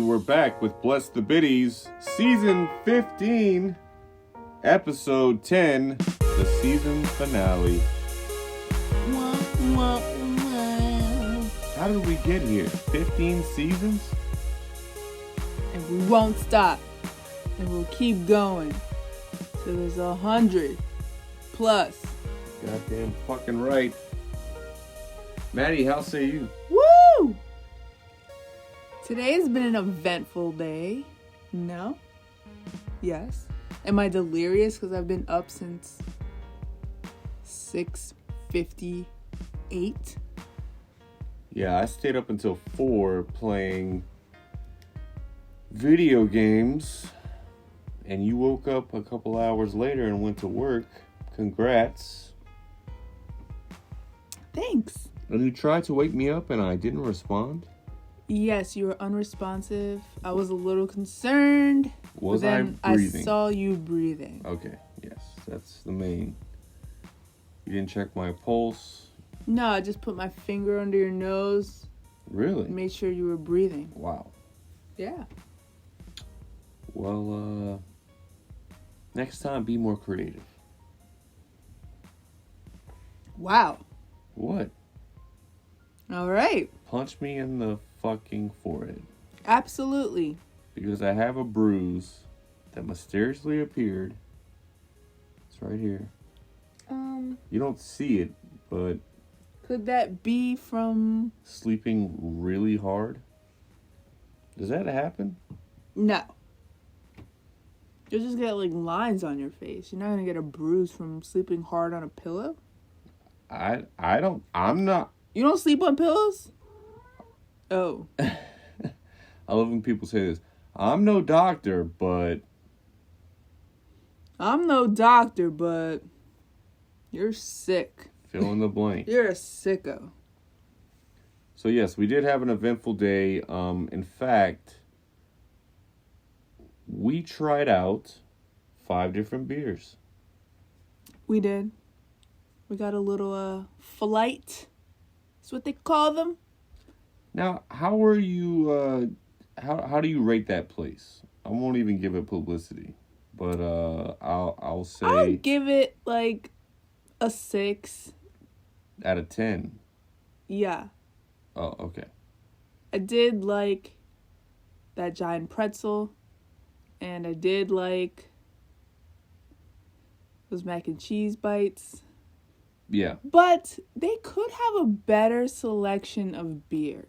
we're back with Bless the Bitties, Season 15, Episode 10, the season finale. How did we get here? 15 seasons? And we won't stop. And we'll keep going. Till there's 100 plus. Goddamn fucking right. Maddie, how say you? Woo! Today has been an eventful day. No? Yes. Am I delirious because I've been up since 6:58? Yeah, I stayed up until 4 playing video games. And you woke up a couple hours later and went to work. Congrats. Thanks. And you tried to wake me up and I didn't respond? Yes, you were unresponsive. I was a little concerned. Was but then I breathing? I saw you breathing. Okay, yes, that's the main. You didn't check my pulse? No, I just put my finger under your nose. Really? Made sure you were breathing. Wow. Yeah. Well, next time be more creative. Wow. What? All right. Punch me in the fucking forehead. Absolutely. Because I have a bruise that mysteriously appeared. It's right here. You don't see it, but... Could that be from... sleeping really hard? Does that happen? No. You'll just get, like, lines on your face. You're not going to get a bruise from sleeping hard on a pillow? I'm not... You don't sleep on pillows? Oh. I love when people say this. I'm no doctor, but... I'm no doctor, but... You're sick. Fill in the blank. You're a sicko. So yes, we did have an eventful day. In fact, we tried out 5 different beers. We did. We got a little flight. That's what they call them. Now, how were you? How do you rate that place? I won't even give it publicity, but I'll say I'll give it like a 6 out of 10. Yeah. Oh, okay. I did like that giant pretzel, and I did like those mac and cheese bites. Yeah. But they could have a better selection of beer.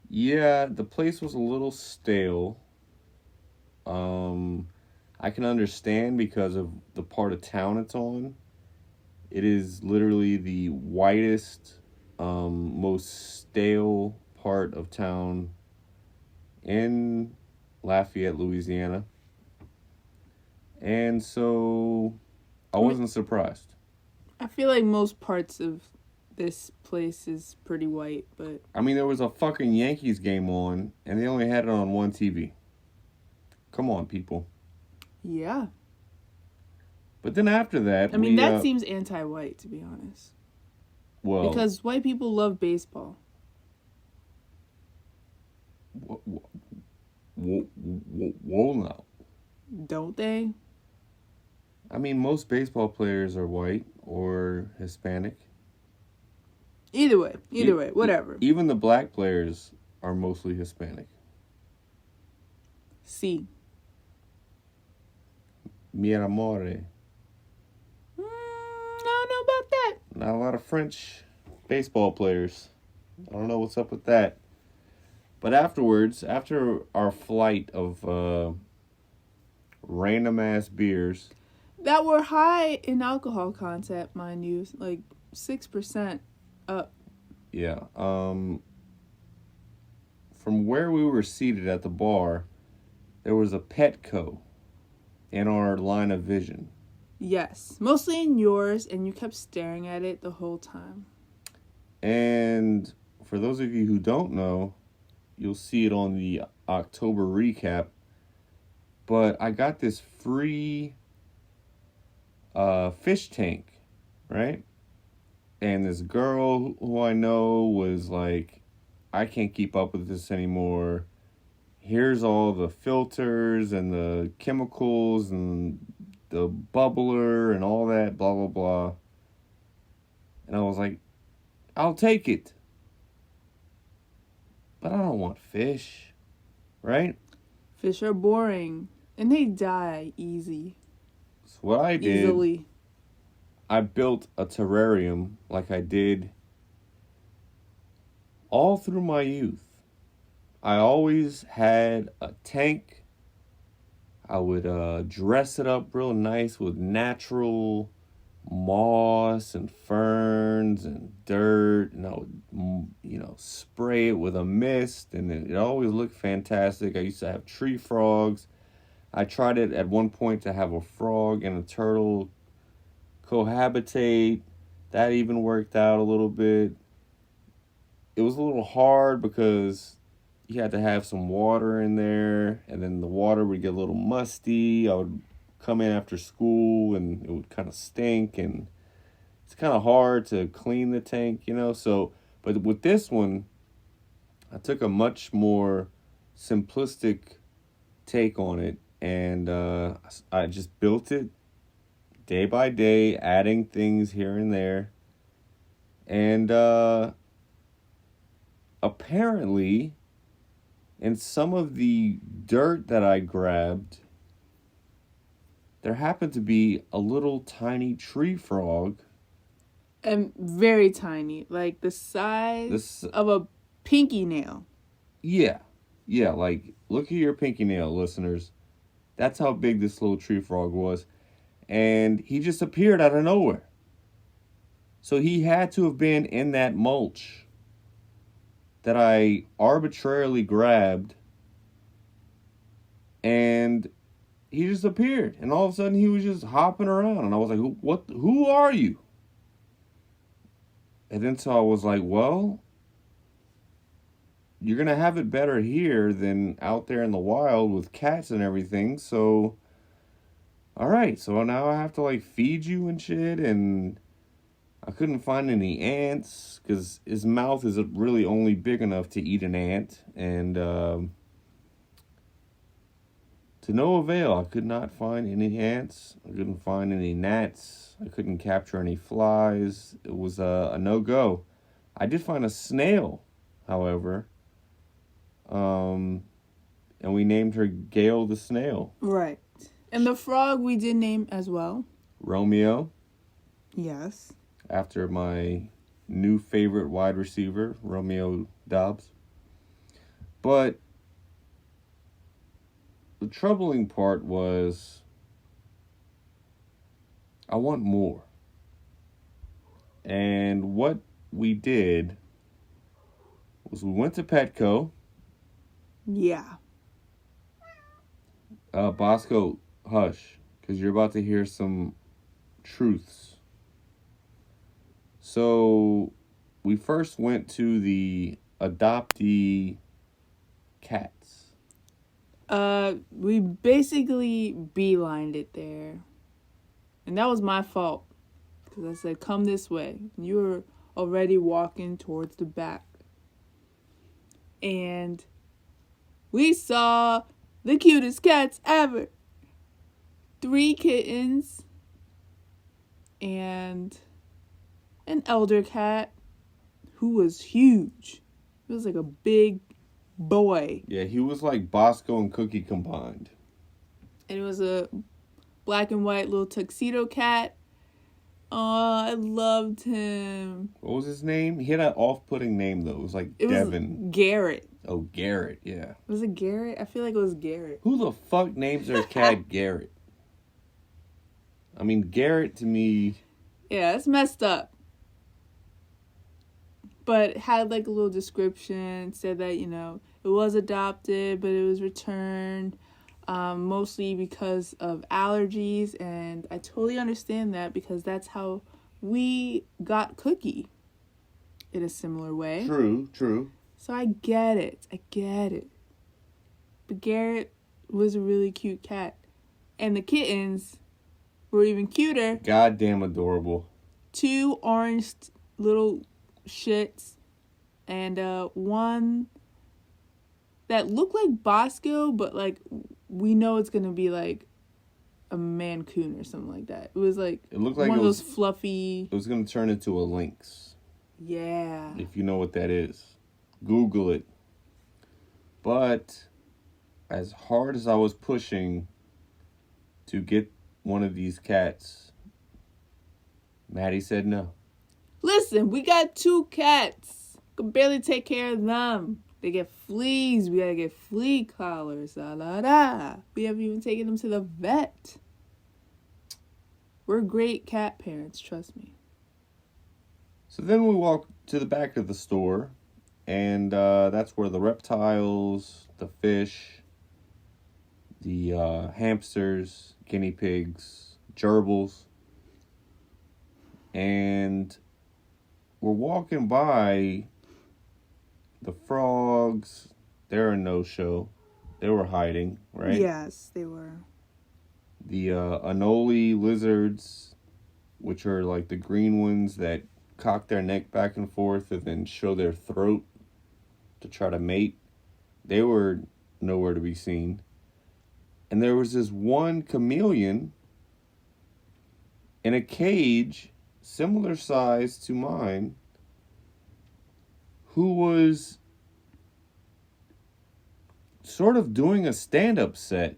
Yeah, the place was a little stale. I can understand because of the part of town it's on. It is literally the whitest, most stale part of town in Lafayette, Louisiana. And so I wasn't surprised. I feel like most parts of this place is pretty white, but... I mean, there was a fucking Yankees game on, and they only had it on one TV. Come on, people. Yeah. But then after that... I mean, that seems anti-white, to be honest. Well... Because white people love baseball. Whoa, now. Don't they? I mean, most baseball players are white or Hispanic. Either way, whatever. Even the black players are mostly Hispanic. Si. Mi amore. I don't know about that. Not a lot of French baseball players. I don't know what's up with that. But afterwards, after our flight of random-ass beers... that were high in alcohol content, mind you. Like 6% up. Yeah. From where we were seated at the bar, there was a Petco in our line of vision. Yes. Mostly in yours, and you kept staring at it the whole time. And for those of you who don't know, you'll see it on the October recap. But I got this free fish tank, right? And this girl who I know was like, I can't keep up with this anymore. here's all the filters and the chemicals and the bubbler and all that, blah, blah, blah. And I was like, I'll take it. But I don't want fish, right? Fish are boring. And they die easy. So what I did, Easily. I built a terrarium like I did all through my youth. I always had a tank. I would dress it up real nice with natural moss and ferns and dirt, and I would, spray it with a mist, and it always looked fantastic. I used to have tree frogs. I tried it at one point to have a frog and a turtle cohabitate. That even worked out a little bit. It was a little hard because you had to have some water in there, and then the water would get a little musty. I would come in after school, and it would kind of stink, and it's kind of hard to clean the tank, So, but with this one, I took a much more simplistic take on it, and I just built it day by day, adding things here and there, and apparently, in some of the dirt that I grabbed, there happened to be a little tiny tree frog. And very tiny. Like the size of a pinky nail. Yeah. Yeah, like, look at your pinky nail, listeners. That's how big this little tree frog was. And he just appeared out of nowhere. So he had to have been in that mulch that I arbitrarily grabbed, and he just appeared, and all of a sudden he was just hopping around, and I was like, who are you? And then so I was like, well, you're gonna have it better here than out there in the wild with cats and everything, so alright, so now I have to like feed you and shit, and I couldn't find any ants because his mouth is really only big enough to eat an ant. And to no avail, I could not find any ants. I couldn't find any gnats. I couldn't capture any flies. It was a no-go. I did find a snail, however. And we named her Gail the snail. Right. And the frog we did name as well. Romeo. Yes. After my new favorite wide receiver, Romeo Dobbs. But the troubling part was I want more. And what we did was we went to Petco. Yeah. Bosco, hush, because you're about to hear some truths. So, we first went to the adoptee cats. We basically beelined it there. And that was my fault. Because I said, come this way. You were already walking towards the back. And we saw the cutest cats ever. 3 kittens. And an elder cat who was huge. It was like a big boy. Yeah, he was like Bosco and Cookie combined. And it was a black and white little tuxedo cat. Oh, I loved him. What was his name? He had an off-putting name, though. It was like Devin. Was Garrett. Oh, Garrett, yeah. Was it Garrett? I feel like it was Garrett. Who the fuck names their cat Garrett? I mean, Garrett to me... Yeah, it's messed up. But it had like a little description. Said that, it was adopted, but it was returned. Mostly because of allergies, and I totally understand that because that's how we got Cookie in a similar way. True. So I get it. But Garrett was a really cute cat. And the kittens were even cuter. Goddamn adorable. 2 orange little shits and one that look like Bosco, but like we know it's gonna be like a Mancoon or something like that. It was like It looked like one it of was those fluffy. it was gonna turn into a lynx. Yeah. If you know what that is, Google it. But as hard as I was pushing to get one of these cats, Maddie said no. Listen, we got 2 cats. Can barely take care of them. They get fleas. We gotta get flea collars. La la la. We haven't even taken them to the vet. We're great cat parents, trust me. So then we walked to the back of the store, and that's where the reptiles, the fish, the hamsters, guinea pigs, gerbils, and we're walking by the frogs. They're a no-show. They were hiding, right? Yes, they were. The anole lizards, which are like the green ones that cock their neck back and forth and then show their throat to try to mate, they were nowhere to be seen. And there was this one chameleon in a cage similar size to mine who was sort of doing a stand-up set.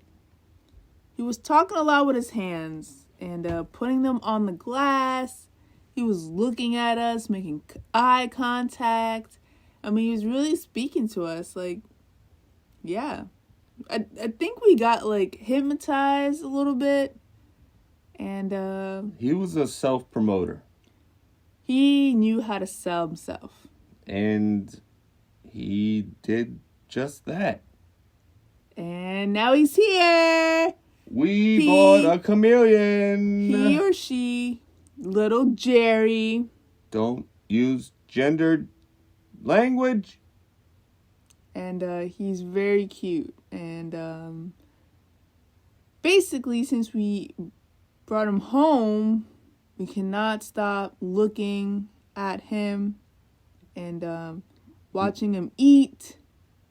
He was talking a lot with his hands and putting them on the glass. He was looking at us, making eye contact. I mean, he was really speaking to us. Like, yeah. I think we got, like, hypnotized a little bit. And He was a self-promoter. he knew how to sell himself. And he did just that. And now he's here. We bought a chameleon. He or she, little Jerry. Don't use gendered language. And he's very cute. And basically, since we brought him home, we cannot stop looking at him and watching him eat.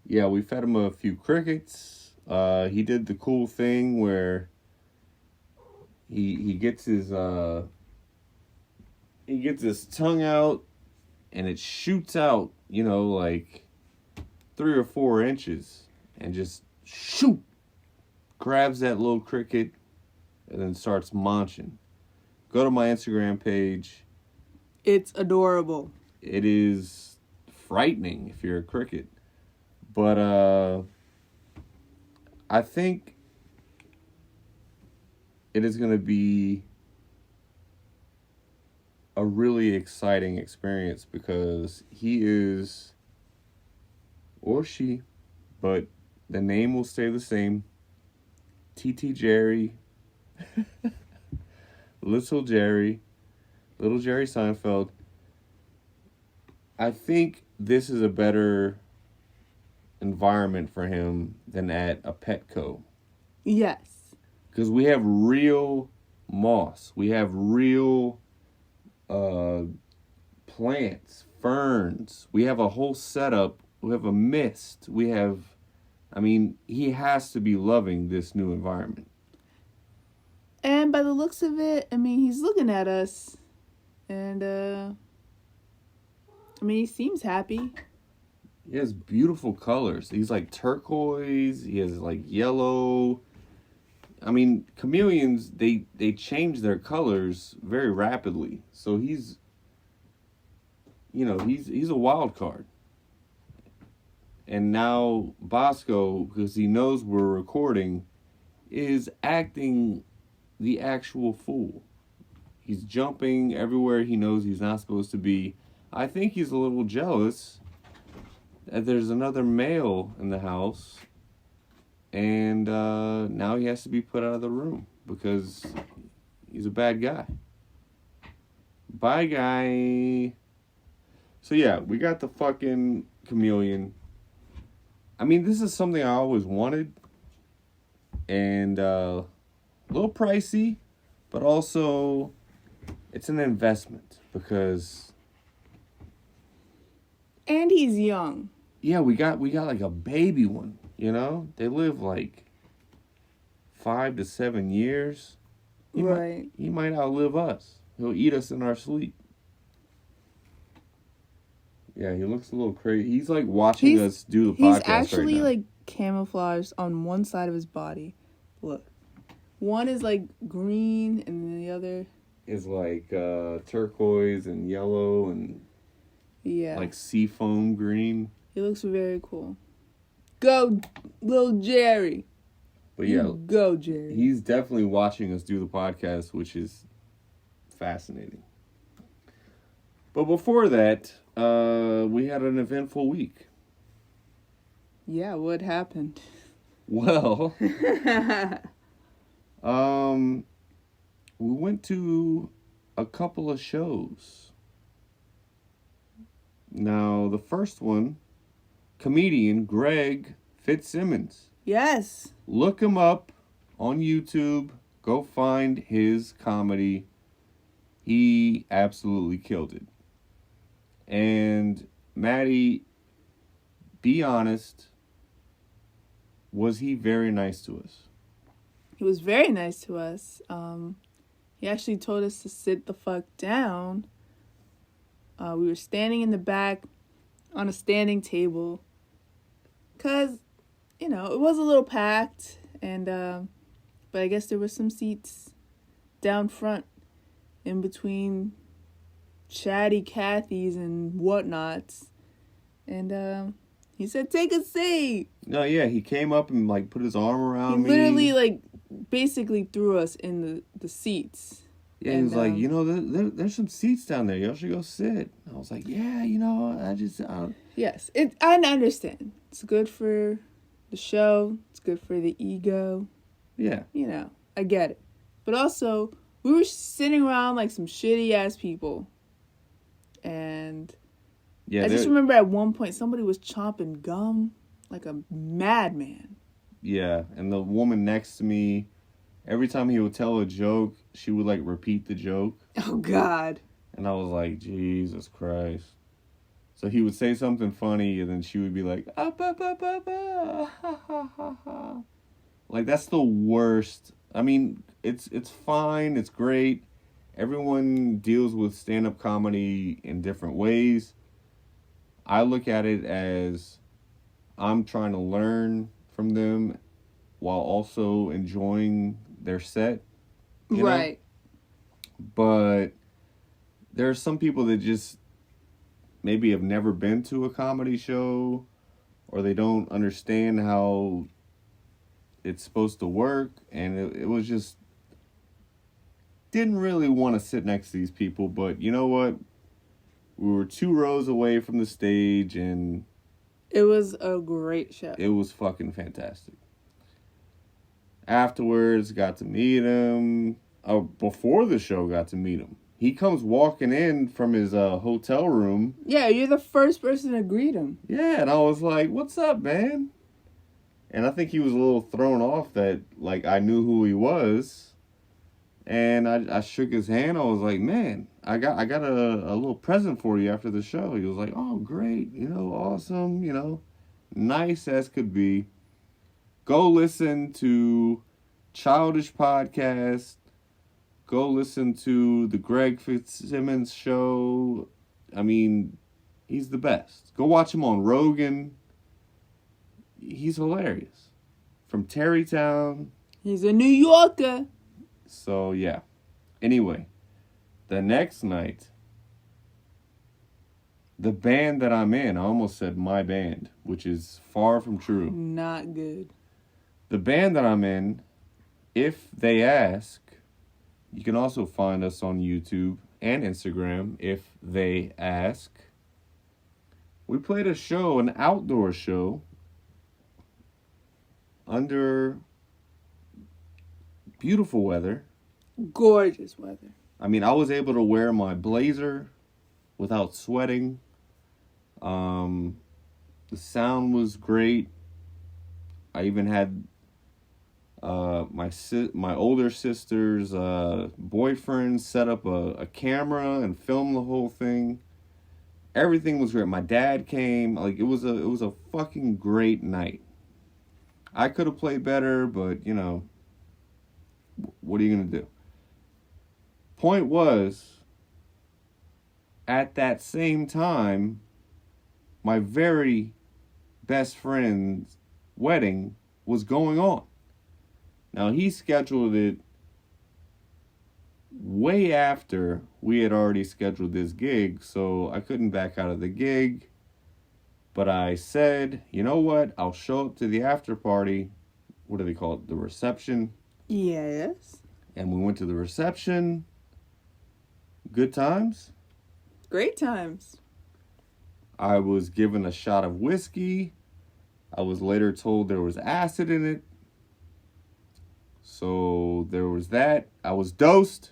Yeah, we fed him a few crickets. He did the cool thing where he gets his tongue out and it shoots out, like 3 or 4 inches, and just shoot, grabs that little cricket and then starts munching. Go to my Instagram page. It's adorable. It is frightening if you're a cricket. But I think it is going to be a really exciting experience because he is, or she, but the name will stay the same. TT Jerry. Little Jerry Seinfeld. I think this is a better environment for him than at a Petco. Yes. Because we have real moss. We have real plants, ferns. We have a whole setup. We have a mist. He has to be loving this new environment. And by the looks of it, he's looking at us. And, he seems happy. He has beautiful colors. He's like turquoise. He has like yellow. Chameleons, they change their colors very rapidly. So he's a wild card. And now Bosco, because he knows we're recording, is acting the actual fool. He's jumping everywhere he knows he's not supposed to be. I think he's a little jealous that there's another male in the house, and now he has to be put out of the room because he's a bad guy. Bye, guy. So yeah, we got the fucking chameleon. This is something I always wanted, and a little pricey, but also it's an investment because... And he's young. Yeah, we got like a baby one, you know? They live like 5 to 7 years. Right. He might outlive us. He'll eat us in our sleep. Yeah, he looks a little crazy. He's like watching us do the He's podcast right actually now. like camouflaged on one side of his body. Look. One is like green and the other Is like turquoise and yellow and like seafoam green. He looks very cool. Go, little Jerry. But yeah, go, Jerry. He's definitely watching us do the podcast, which is fascinating. But before that, we had an eventful week. Yeah, what happened? Well, we went to a couple of shows. Now, the first one, comedian Greg Fitzsimmons. Yes. Look him up on YouTube. Go find his comedy. He absolutely killed it. And Maddie, be honest, was he very nice to us? He was very nice to us. He actually told us to sit the fuck down. We were standing in the back on a standing table. 'Cause, you know, it was a little packed. And, but I guess there were some seats down front in between chatty Cathys and whatnots. And, he said, take a seat. No, yeah, he came up and, like, put his arm around me. He literally, like, basically threw us in the seats. Yeah, he was like, you know, there's some seats down there. Y'all should go sit. I was like, yeah, you know, Yes, I understand. It's good for the show. It's good for the ego. Yeah. You know, I get it. But also, we were sitting around like some shitty-ass people. And yeah, I just remember at one point, somebody was chomping gum like a madman. Yeah, and the woman next to me, every time he would tell a joke, she would, like, repeat the joke. Oh, God. And I was like, Jesus Christ. So he would say something funny, and then she would be like, ah, ba, ba, ba, ba, ha, ha, ha, ha. Like, that's the worst. I mean, it's fine. It's great. Everyone deals with stand-up comedy in different ways. I look at it as I'm trying to learn from them while also enjoying their set. Right. Know? But there are some people that just maybe have never been to a comedy show, or they don't understand how it's supposed to work, and it was just didn't really want to sit next to these people. But you know what? We were 2 rows away from the stage, and it was a great show. It was fucking fantastic. Afterwards, got to meet him. Before the show, got to meet him. He comes walking in from his hotel room. Yeah, you're the first person to greet him. Yeah, and I was like, what's up, man? And I think he was a little thrown off that, like, I knew who he was. And I shook his hand. I was like, man, I got a little present for you after the show. He was like, oh, great. You know, awesome. You know, nice as could be. Go listen to Childish Podcast. Go listen to the Greg Fitzsimmons show. I mean, he's the best. Go watch him on Rogan. He's hilarious. From Terrytown. He's a New Yorker. So, yeah. Anyway, the next night, the band that I'm in, I almost said my band, which is far from true. Not good. The band that I'm in, If They Ask, you can also find us on YouTube and Instagram, If They Ask. We played a show, an outdoor show, under beautiful weather. Gorgeous weather. I mean, I was able to wear my blazer without sweating. The sound was great. I even had my older sister's boyfriend set up a camera and film the whole thing. Everything was great. My dad came. Like, it was a fucking great night. I could have played better, but, you know, what are you going to do? Point was, at that same time, my very best friend's wedding was going on. Now, he scheduled it way after we had already scheduled this gig, so I couldn't back out of the gig. But I said, you know what? I'll show up to the after party. What do they call it? The reception. Yes. And we went to the reception. Good times. Great times. I was given a shot of whiskey. I was later told there was acid in it. So there was that. I was dosed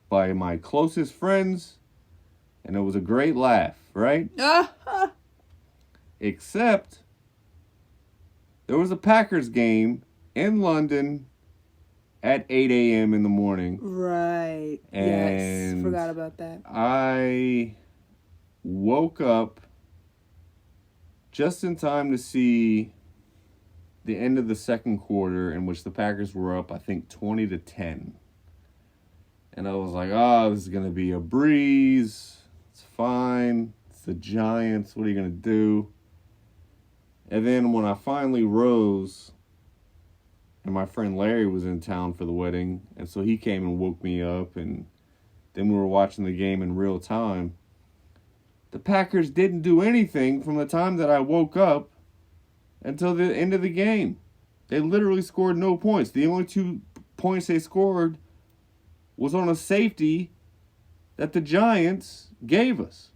by my closest friends. And it was a great laugh, right? Except there was a Packers game in London at 8 a.m. in the morning. Right. And yes. Forgot about that. I woke up just in time to see the end of the second quarter, in which the Packers were up, I think, 20-10. And I was like, this is going to be a breeze. It's fine. It's the Giants. What are you going to do? And then when I finally rose, and my friend Larry was in town for the wedding, and so he came and woke me up, and then we were watching the game in real time. The Packers didn't do anything from the time that I woke up until the end of the game. They literally scored no points. The only 2 points they scored was on a safety that the Giants gave us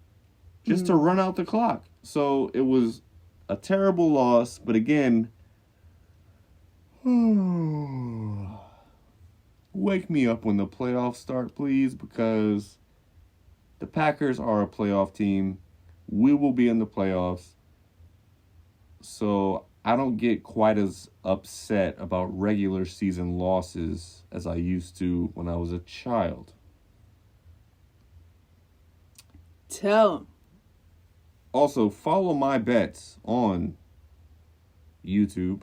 just to run out the clock. So it was a terrible loss, but again, wake me up when the playoffs start, please, because the Packers are a playoff team. We will be in the playoffs. So I don't get quite as upset about regular season losses as I used to when I was a child. Tell him. Also, follow my bets on YouTube,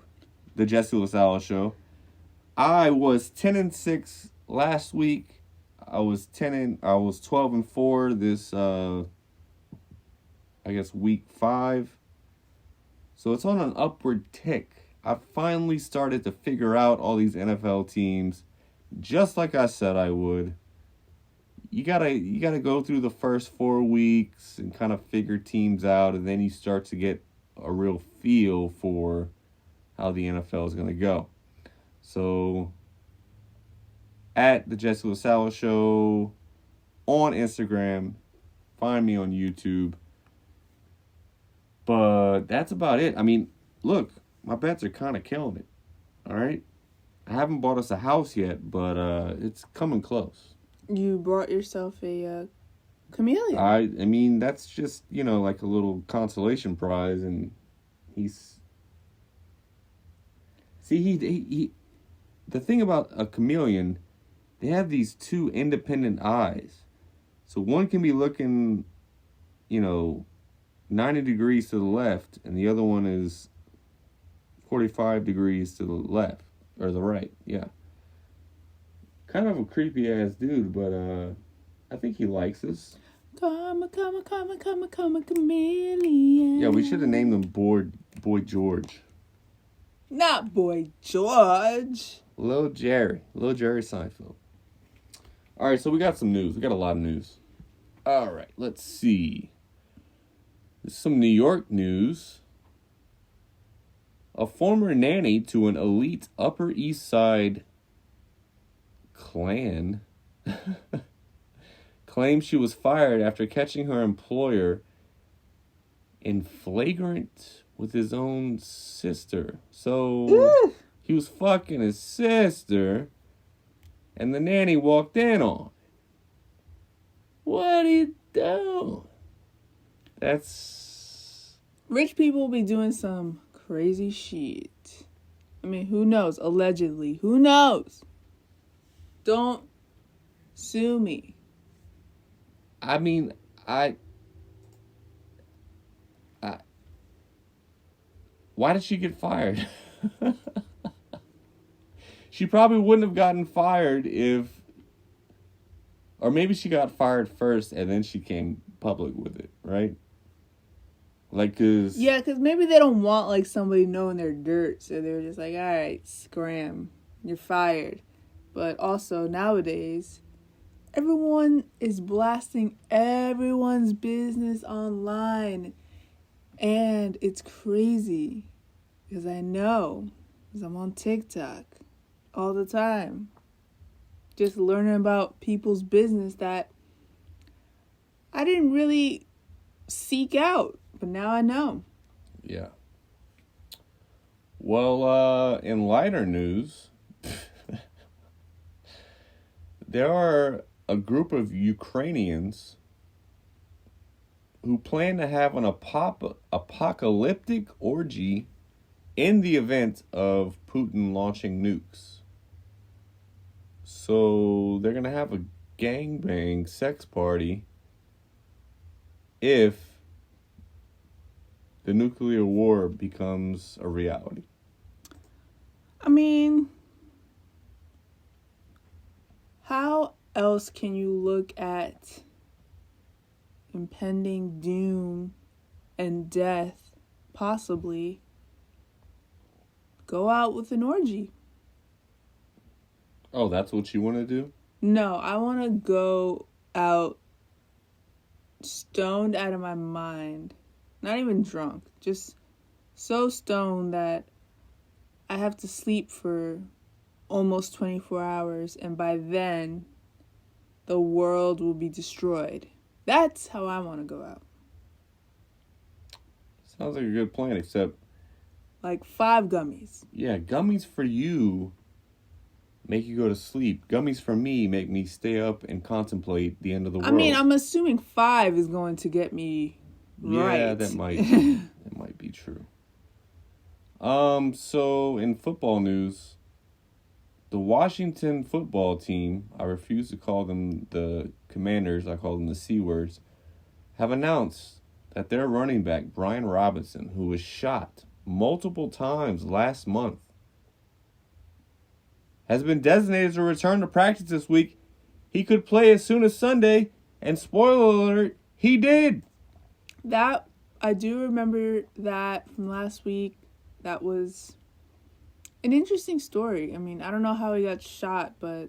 The Jesse LaSalle Show. I was 10-6 last week. I was 12-4 this I guess week 5. So it's on an upward tick. I finally started to figure out all these NFL teams, just like I said I would. You gotta go through the first 4 weeks and kind of figure teams out, and then you start to get a real feel for how the NFL is gonna go. So at the Jesse LaSalle Show on Instagram, find me on YouTube. But that's about it. I mean, look, my bets are kind of killing it. All right? I haven't bought us a house yet, but it's coming close. You brought yourself a chameleon. I mean, that's just, like a little consolation prize, and he's... See, he the thing about a chameleon, they have these 2 independent eyes. So one can be looking, 90 degrees to the left, and the other one is 45 degrees to the left, or the right, yeah. Kind of a creepy-ass dude, but I think he likes us. Come a chameleon. Yeah, we should have named him Boy George. Not Boy George. Lil Jerry Seinfeld. All right, so we got some news. We got a lot of news. All right, let's see. Some New York news. A former nanny to an elite Upper East Side clan claims she was fired after catching her employer in flagrant with his own sister. So he was fucking his sister, and the nanny walked in on it. What are you doing? That's... Rich people be doing some crazy shit. I mean, who knows? Allegedly. Who knows? Don't sue me. I mean, I, why did she get fired? She probably wouldn't have gotten fired if, or maybe she got fired first and then she came public with it, right? Like, cause Yeah, because maybe they don't want like somebody knowing their dirt, so they were just like, all right, scram, you're fired. But also nowadays, everyone is blasting everyone's business online, and it's crazy because I know, because I'm on TikTok all the time, just learning about people's business that I didn't really seek out, but now I know. yeah. Well, in lighter news, there are a group of Ukrainians who plan to have an apocalyptic orgy in the event of Putin launching nukes. So they're going to have a gangbang sex party if the nuclear war becomes a reality. I mean, how else can you look at impending doom and death, possibly, go out with an orgy? Oh, that's what you want to do? No, I want to go out stoned out of my mind. Not even drunk. Just so stoned that I have to sleep for almost 24 hours, and by then, the world will be destroyed. That's how I want to go out. Sounds like a good plan, except... Like 5 gummies. Yeah, gummies for you make you go to sleep. Gummies for me make me stay up and contemplate the end of the world. I mean, I'm assuming 5 is going to get me right. Yeah, that might be true. So in football news, the Washington football team, I refuse to call them the Commanders, I call them the C words, have announced that their running back, Brian Robinson, who was shot multiple times last month, has been designated to return to practice this week. He could play as soon as Sunday, and spoiler alert, he did. That, I do remember that from last week. That was an interesting story. I mean, I don't know how he got shot, but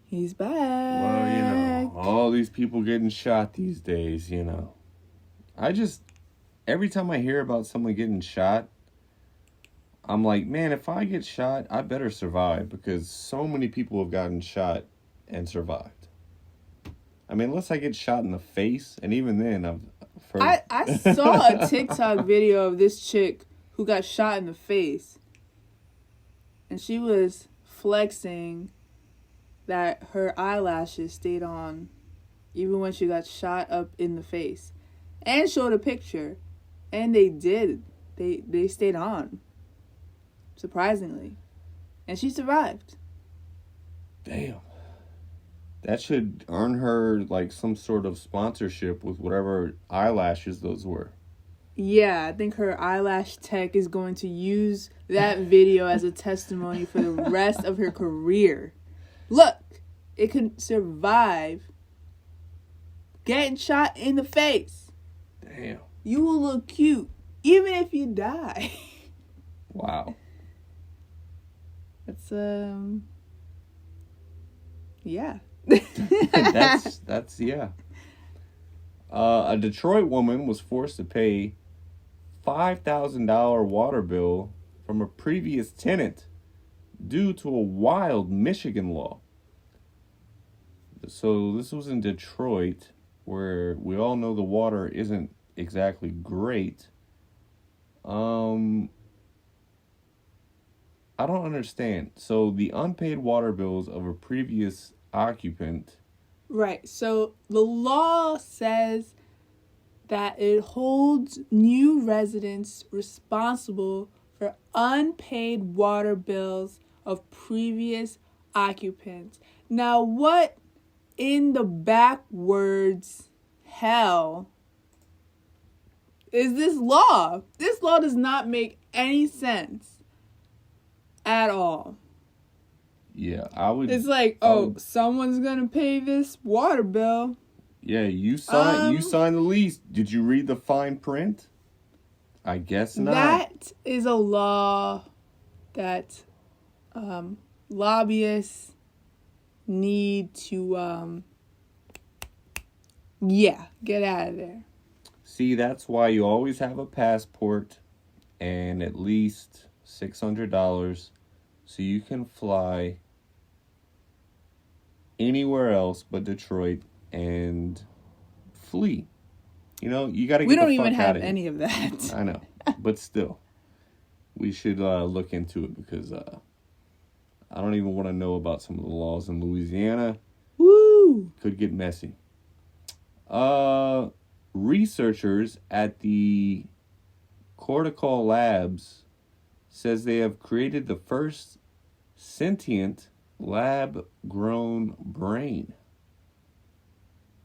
he's back. Well, you know, all these people getting shot these days, you know. Every time I hear about someone getting shot, I'm like, man, if I get shot, I better survive, because so many people have gotten shot and survived. I mean, unless I get shot in the face, and even then, I saw a TikTok video of this chick who got shot in the face. And she was flexing that her eyelashes stayed on even when she got shot up in the face. And showed a picture. And they did. They stayed on. Surprisingly. And she survived. Damn. That should earn her, like, some sort of sponsorship with whatever eyelashes those were. Yeah, I think her eyelash tech is going to use that video as a testimony for the rest of her career. Look, it could survive getting shot in the face. Damn. You will look cute, even if you die. Wow. That's, yeah. That's yeah. A Detroit woman was forced to pay $5,000 water bill from a previous tenant due to a wild Michigan law. So this was in Detroit, where we all know the water isn't exactly great. I don't understand. So the unpaid water bills of a previous occupant. Right. So the law says that it holds new residents responsible for unpaid water bills of previous occupants. Now, what in the backwards hell is this law. This law does not make any sense at all. Yeah, I would. It's like, someone's gonna pay this water bill. Yeah, you signed the lease. Did you read the fine print? I guess not. That is a law that lobbyists need to get out of there. See, that's why you always have a passport and at least $600 so you can fly anywhere else but Detroit and flee. You know, you got to get the fuck out of here. We don't even have any of that. I know, but still, we should look into it because I don't even want to know about some of the laws in Louisiana. Woo! Could get messy. Researchers at the Cortical Labs says they have created the first sentient lab-grown brain.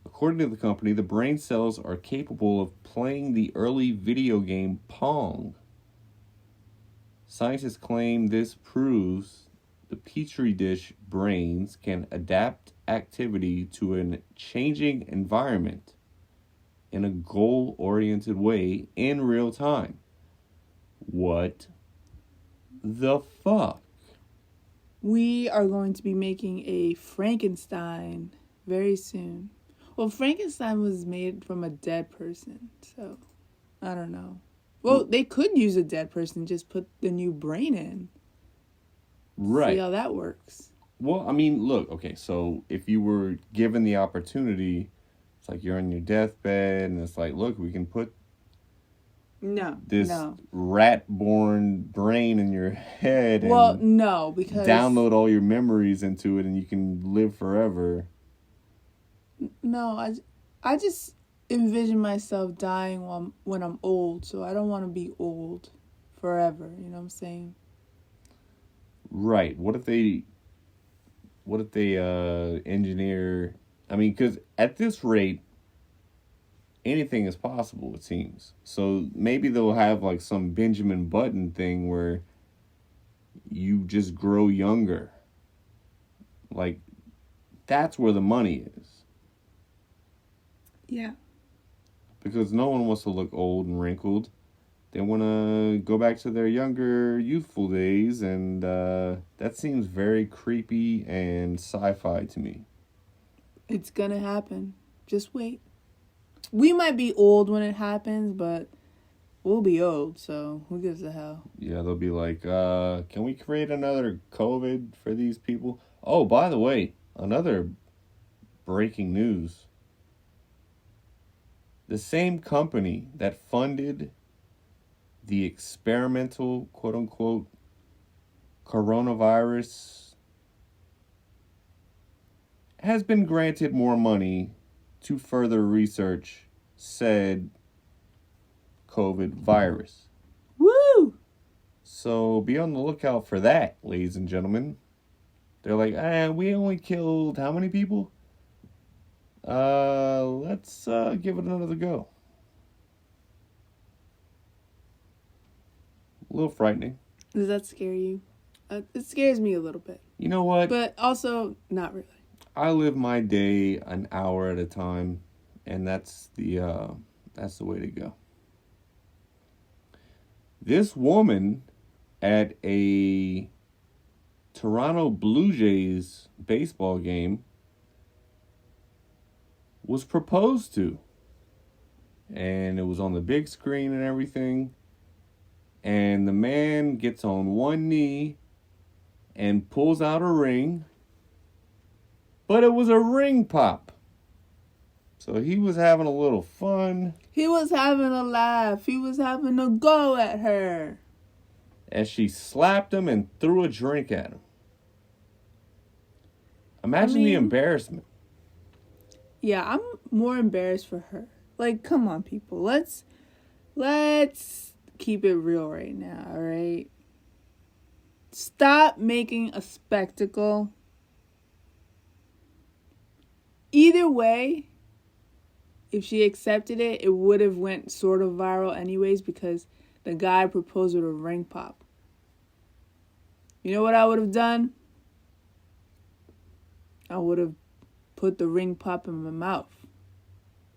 According to the company, the brain cells are capable of playing the early video game Pong. Scientists claim this proves the petri dish brains can adapt activity to a changing environment in a goal-oriented way in real time. What the fuck? We are going to be making a Frankenstein very soon. Well, Frankenstein was made from a dead person, so I don't know. Well, they could use a dead person, just put the new brain in. Right. See how that works. Well, I mean, look, okay, so if you were given the opportunity, it's like you're on your deathbed, and it's like, look, we can put this rat-born brain in your head and because download all your memories into it, and you can live forever. No, I just envision myself dying when I'm old, so I don't want to be old forever, you know what I'm saying? Right. What if they engineer... I mean, because at this rate, anything is possible, it seems. So maybe they'll have like some Benjamin Button thing where you just grow younger. Like, that's where the money is. Yeah. Because no one wants to look old and wrinkled. They want to go back to their younger, youthful days, and that seems very creepy and sci-fi to me. It's gonna happen. Just wait. We might be old when it happens, but we'll be old, so who gives a hell? Yeah, they'll be like, can we create another COVID for these people? Oh, by the way, another breaking news. The same company that funded the experimental, quote-unquote, coronavirus has been granted more money to further research said COVID virus. Woo! So be on the lookout for that, ladies and gentlemen. They're like, we only killed how many people? Let's give it another go. A little frightening. Does that scare you? It scares me a little bit. You know what? But also, not really. I live my day an hour at a time, and that's the way to go. This woman at a Toronto Blue Jays baseball game was proposed to. And it was on the big screen and everything. And the man gets on one knee and pulls out a ring. But it was a ring pop. So he was having a little fun. He was having a laugh. He was having a go at her. As she slapped him and threw a drink at him. Imagine the embarrassment. Yeah, I'm more embarrassed for her. Like, come on, people. Let's keep it real right now, all right? Stop making a spectacle. Either way, if she accepted it, it would have went sort of viral anyways because the guy proposed with a ring pop. You know what I would have done? I would have put the ring pop in my mouth.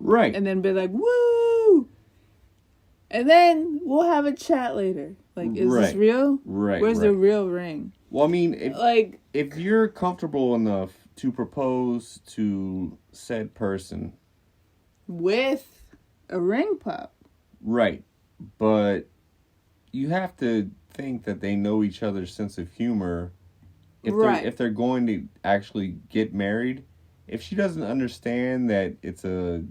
Right. And then be like, woo! And then we'll have a chat later. Like, is this real? Right. Where's the real ring? Well, I mean, if you're comfortable enough to propose to said person with a ring pop. Right. But you have to think that they know each other's sense of humor. If they're going to actually get married, if she doesn't understand that it's a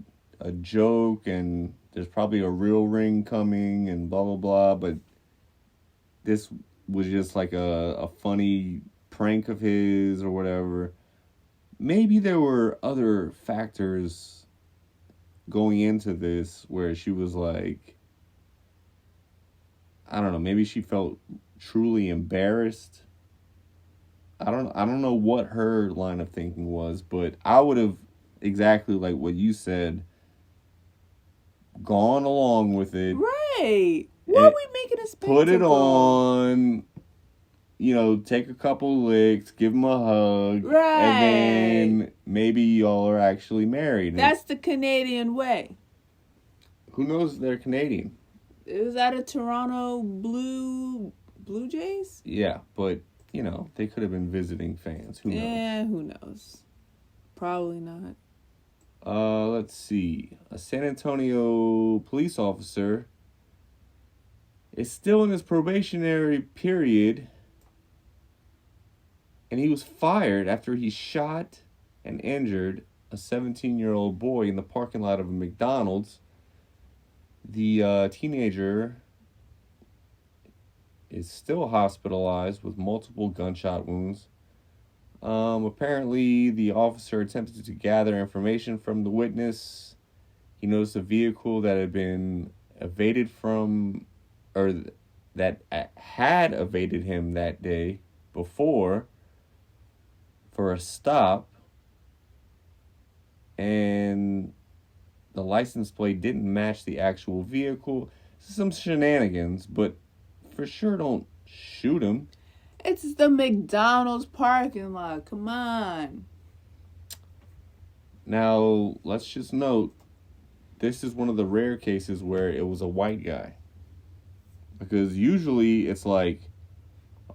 joke and there's probably a real ring coming and blah blah blah, but this was just like a funny prank of his or whatever. Maybe there were other factors going into this where she was like, I don't know, maybe she felt truly embarrassed. I don't know what her line of thinking was, but I would have, exactly like what you said, gone along with it. Right. What are we making a spectacle? Put it on, take a couple licks, give him a hug. Right. And then maybe y'all are actually married. That's the Canadian way. Who knows they're Canadian? It was at a Toronto Blue Jays? Yeah, but, they could have been visiting fans. Who knows? Yeah, who knows? Probably not. Let's see. A San Antonio police officer is still in his probationary period, and he was fired after he shot and injured a 17-year-old boy in the parking lot of a McDonald's. The teenager is still hospitalized with multiple gunshot wounds. Apparently, the officer attempted to gather information from the witness. He noticed a vehicle that had been evaded from, or that had evaded him that day before for a stop. And the license plate didn't match the actual vehicle. Some shenanigans, but for sure don't shoot him. It's the McDonald's parking lot. Come on. Now, let's just note, this is one of the rare cases where it was a white guy. Because usually it's like,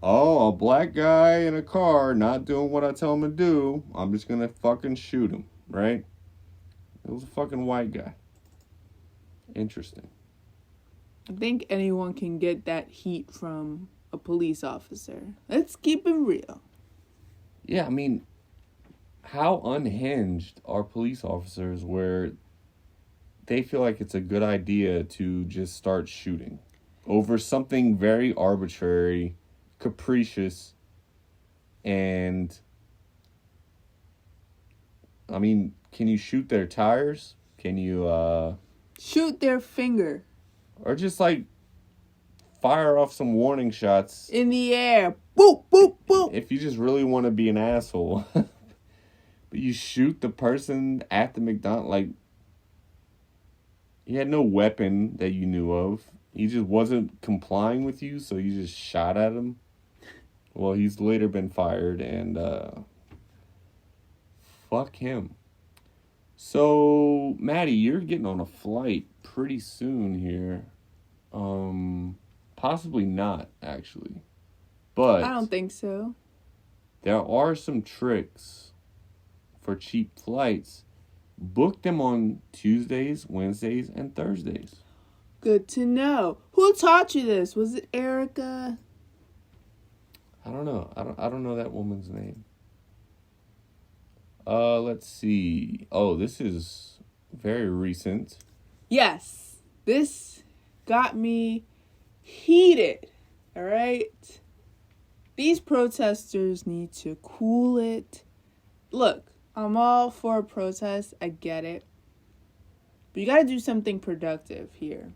oh, a black guy in a car not doing what I tell him to do, I'm just going to fucking shoot him, right? It was a fucking white guy. Interesting. I think anyone can get that heat from a police officer. Let's keep it real. Yeah, I mean, how unhinged are police officers where they feel like it's a good idea to just start shooting over something very arbitrary, capricious, and I mean, can you shoot their tires? Can you shoot their finger? Or just fire off some warning shots in the air. Boop, boop, boop. If you just really want to be an asshole. But you shoot the person at the McDonald's. He had no weapon that you knew of. He just wasn't complying with you, so you just shot at him. Well, he's later been fired, and fuck him. So, Maddie, you're getting on a flight pretty soon here. Possibly not, actually. But I don't think so. There are some tricks for cheap flights. Book them on Tuesdays, Wednesdays, and Thursdays. Good to know. Who taught you this? Was it Erica? I don't know. I don't know that woman's name. Let's see. Oh, this is very recent. Yes. This got me heated. All right? These protesters need to cool it. Look, I'm all for a protest. I get it. But you got to do something productive here.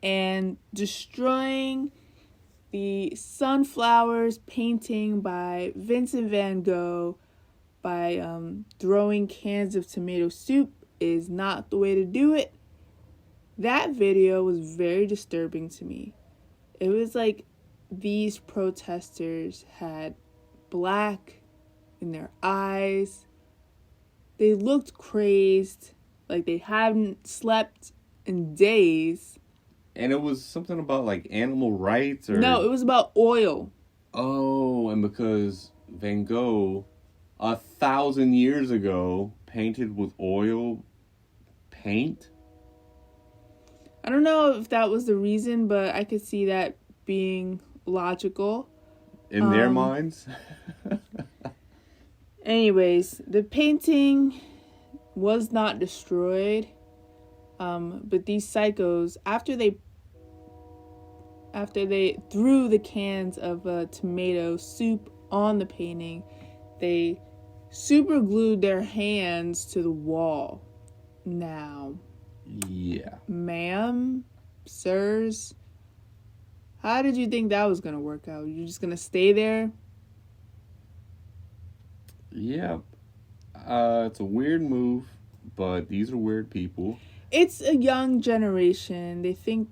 And destroying the sunflowers painting by Vincent van Gogh by throwing cans of tomato soup is not the way to do it. That video was very disturbing to me. It was like these protesters had black in their eyes. They looked crazed, like they hadn't slept in days. And it was something about like animal rights or... No, it was about oil. Oh, and because Van Gogh 1,000 years ago painted with oil paint. I don't know if that was the reason, but I could see that being logical. In their minds. Anyways, the painting was not destroyed. But these psychos, after they threw the cans of tomato soup on the painting, they super glued their hands to the wall. Now, yeah, ma'am, sirs, how did you think that was gonna work out? You're just gonna stay there? Yeah, it's a weird move, but these are weird people. It's a young generation. They think,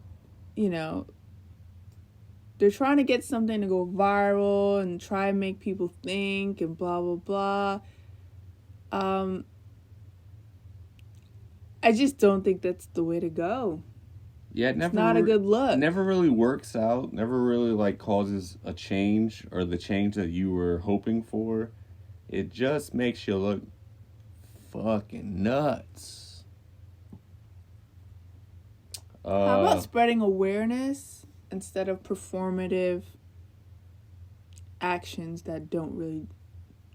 they're trying to get something to go viral and try and make people think and blah, blah, blah. I just don't think that's the way to go. Yeah, it's not a good look. Never really works out. Never really like causes a change or the change that you were hoping for. It just makes you look fucking nuts. How about spreading awareness instead of performative actions that don't really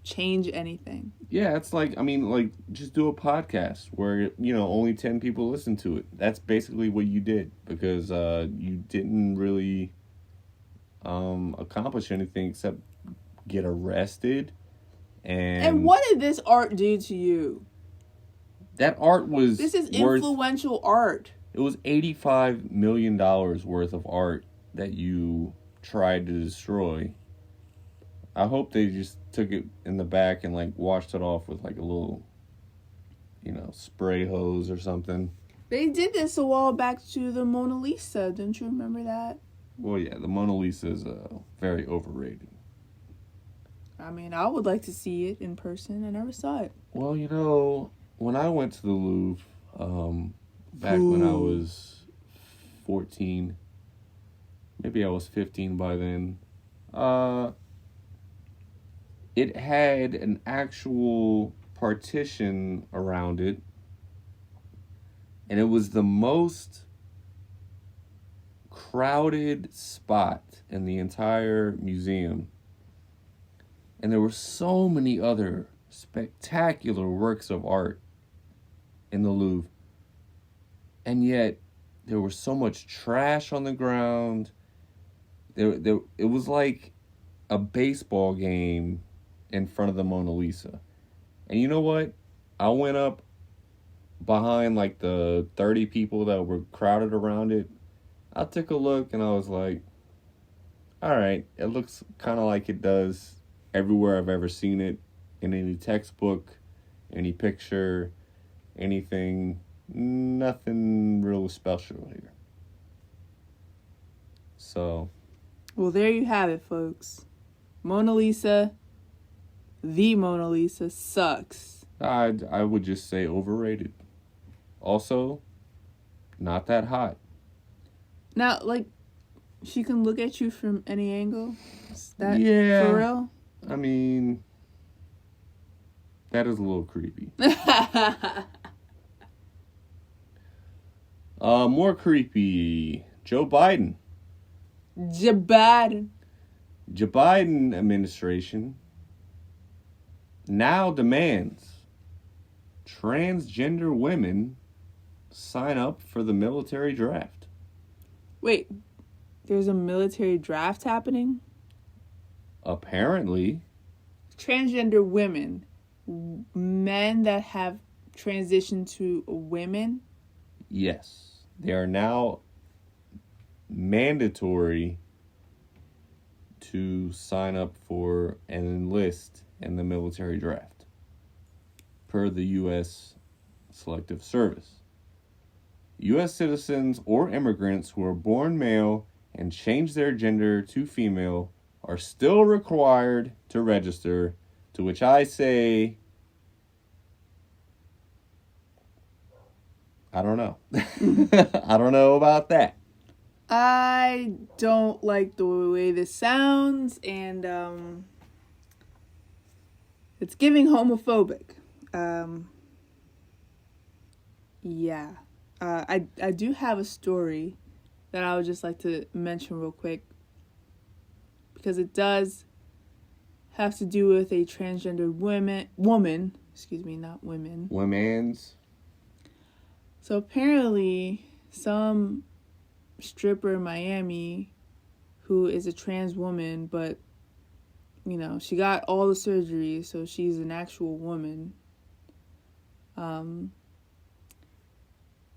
change anything? Yeah, it's like, just do a podcast where, only 10 people listen to it. That's basically what you did because you didn't really accomplish anything except get arrested. And what did this art do to you? That art was... This is influential art. It was $85 million worth of art that you tried to destroy. I hope they just took it in the back and, washed it off with, a little, spray hose or something. They did this a while back to the Mona Lisa. Don't you remember that? Well, yeah, the Mona Lisa is very overrated. I would like to see it in person. I never saw it. Well, when I went to the Louvre, back when I was 14, maybe I was 15 by then, it had an actual partition around it, and it was the most crowded spot in the entire museum. And there were so many other spectacular works of art in the Louvre. And yet, there was so much trash on the ground. It was like a baseball game in front of the Mona Lisa. And you know what? I went up behind the 30 people that were crowded around it. I took a look and I was like, all right, it looks kind of like it does everywhere I've ever seen it, in any textbook, any picture, anything. Nothing real special here. So. Well, there you have it, folks. Mona Lisa, the Mona Lisa, sucks. I would just say overrated. Also, not that hot. Now, she can look at you from any angle? Is that yeah, for real? That is a little creepy. More creepy. Joe Biden. Joe Biden administration now demands transgender women sign up for the military draft. Wait, there's a military draft happening? Apparently. Transgender women, men that have transitioned to women? Yes. They are now mandatory to sign up for and enlist in the military draft per the U.S. Selective Service. U.S. citizens or immigrants who are born male and change their gender to female are still required to register, to which I say, I don't know. I don't know about that. I don't like the way this sounds, and it's giving homophobic. Yeah. I do have a story that I would just like to mention real quick, because it does have to do with a transgender woman, not women. Women's. So apparently some stripper in Miami who is a trans woman, but she got all the surgery, so she's an actual woman.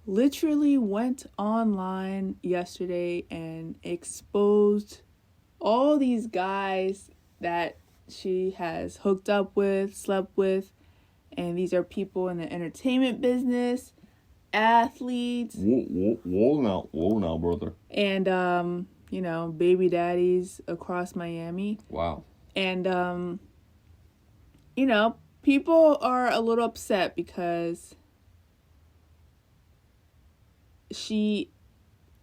Literally went online yesterday and exposed all these guys that she has hooked up with, slept with, and these are people in the entertainment business, athletes. Whoa now, brother. And, baby daddies across Miami. Wow. And, people are a little upset because she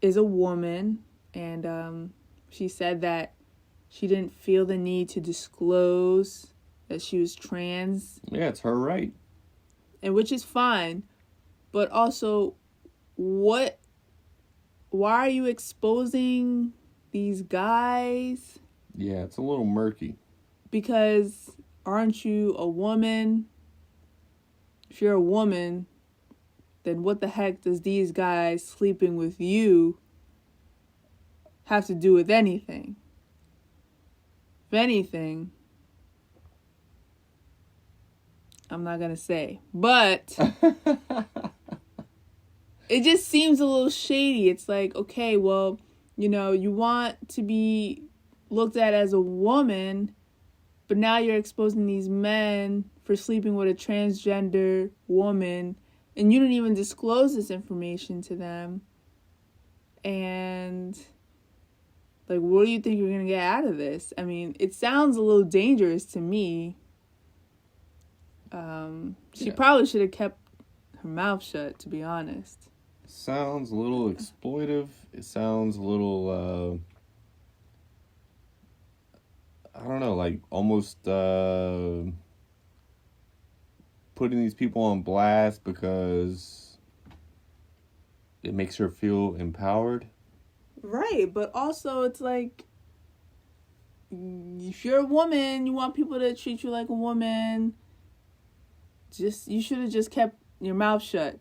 is a woman, and she said that she didn't feel the need to disclose that she was trans. Yeah, it's her right. And which is fine. But also, why are you exposing these guys? Yeah, it's a little murky. Because aren't you a woman? If you're a woman, then what the heck does these guys sleeping with you have to do with anything? If anything, I'm not going to say. But it just seems a little shady. It's like, okay, well, you want to be looked at as a woman, but now you're exposing these men for sleeping with a transgender woman, and you didn't even disclose this information to them. And, what do you think you're going to get out of this? I mean, it sounds a little dangerous to me. She probably should have kept her mouth shut, to be honest. Sounds a little exploitive. It sounds a little, I don't know, almost putting these people on blast because it makes her feel empowered. Right, but also it's like, if you're a woman, you want people to treat you like a woman, you should have just kept your mouth shut,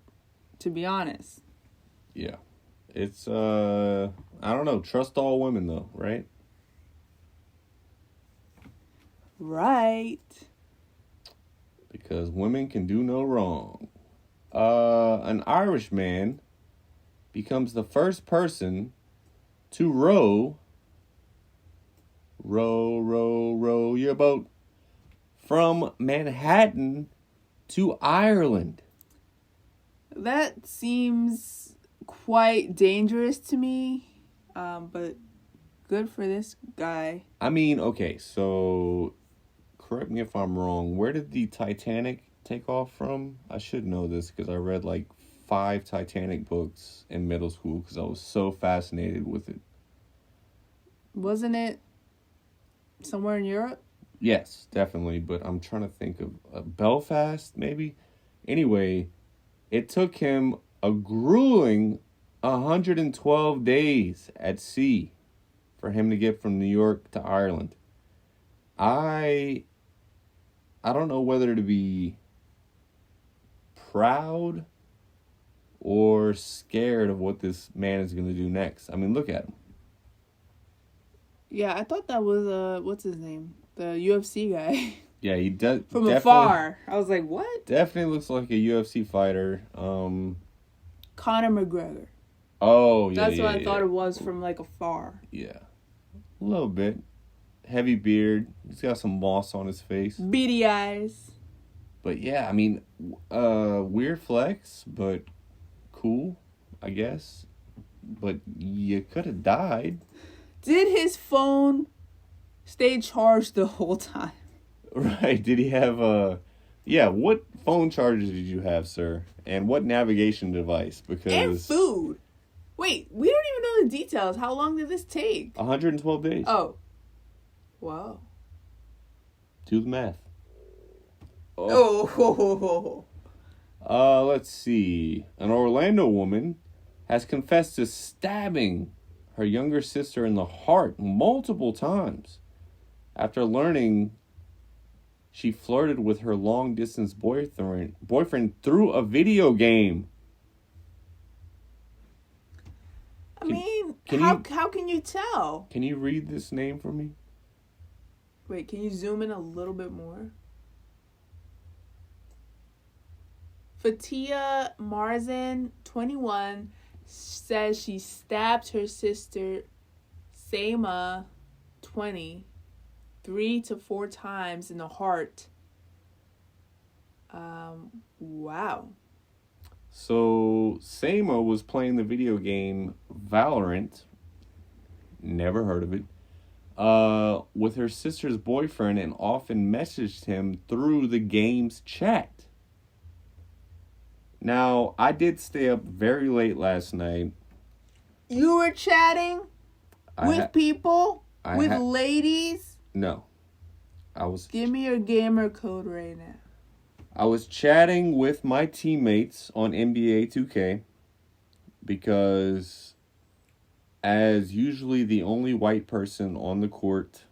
to be honest. Yeah. It's, I don't know, trust all women though, right? Right. Because women can do no wrong. An Irish man becomes the first person to row your boat from Manhattan to Ireland. That seems quite dangerous to me, but good for this guy. I mean, okay, so correct me if I'm wrong. Where did the Titanic take off from? I should know this because I read 5 Titanic books in middle school because I was so fascinated with it. Wasn't it somewhere in Europe? Yes, definitely, but I'm trying to think of Belfast, maybe? Anyway, it took him a grueling 112 days at sea for him to get from New York to Ireland. I don't know whether to be proud or scared of what this man is going to do next. I mean, look at him. Yeah, I thought that was, what's his name? The UFC guy. Yeah, he does. From afar. I was like, what? Definitely looks like a UFC fighter. Conor McGregor. Oh, yeah. That's what I thought it was from afar. Yeah. A little bit. Heavy beard. He's got some moss on his face. Beady eyes. But yeah, I mean, weird flex, but cool, I guess. But you could have died. Did his phone stay charged the whole time? Right. Did he have yeah, what phone charger did you have, sir? And what navigation device? And Because food. Wait, we don't even know the details. How long did this take? 112 days. Oh. Wow. Do the math. Oh. Let's see. An Orlando woman has confessed to stabbing her younger sister in the heart multiple times after learning she flirted with her long distance boyfriend through a video game. I mean, can how can you tell? Can you read this name for me? Wait, can you zoom in a little bit more? Fatia Marzan, 21, says she stabbed her sister, Sama, 20, 3 to 4 times in the heart. Wow. So, Sama was playing the video game Valorant. Never heard of it. With her sister's boyfriend and often messaged him through the game's chat. Now, I did stay up very late last night. You were chatting with people? With ladies? No. I was... Give me your gamer code right now. I was chatting with my teammates on NBA 2K because as usually the only white person on the court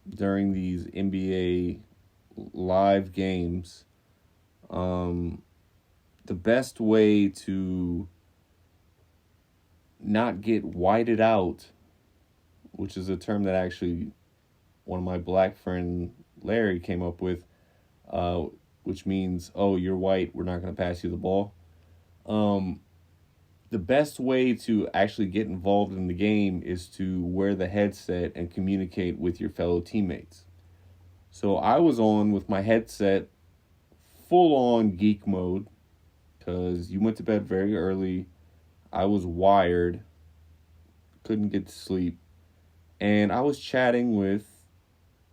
during these NBA live games, the best way to not get whited out, which is a term that actually one of my black friend Larry came up with, which means, oh, you're white, we're not going to pass you the ball. The best way to actually get involved in the game is to wear the headset and communicate with your fellow teammates. So I was on with my headset, full on geek mode, because you went to bed very early. I was wired, couldn't get to sleep, and I was chatting with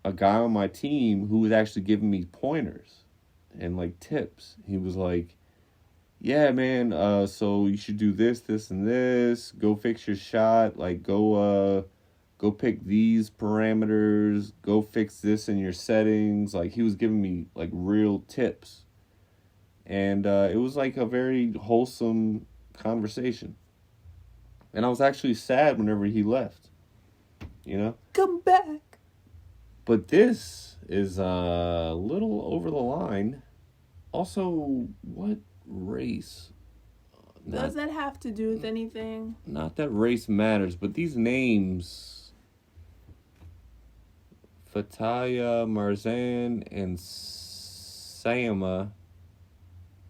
a guy on my team who was actually giving me pointers and like tips. He was like, yeah, man, so you should do this, this, and this. Go fix your shot. Like, go pick these parameters. Go fix this in your settings. Like, he was giving me, like, real tips. And it was, like, a very wholesome conversation. And I was actually sad whenever he left. You know? Come back. But this is a little over the line. Also, what race? Does that have to do with anything? Not that race matters, but these names, Fataya, Marzan, and Sayama,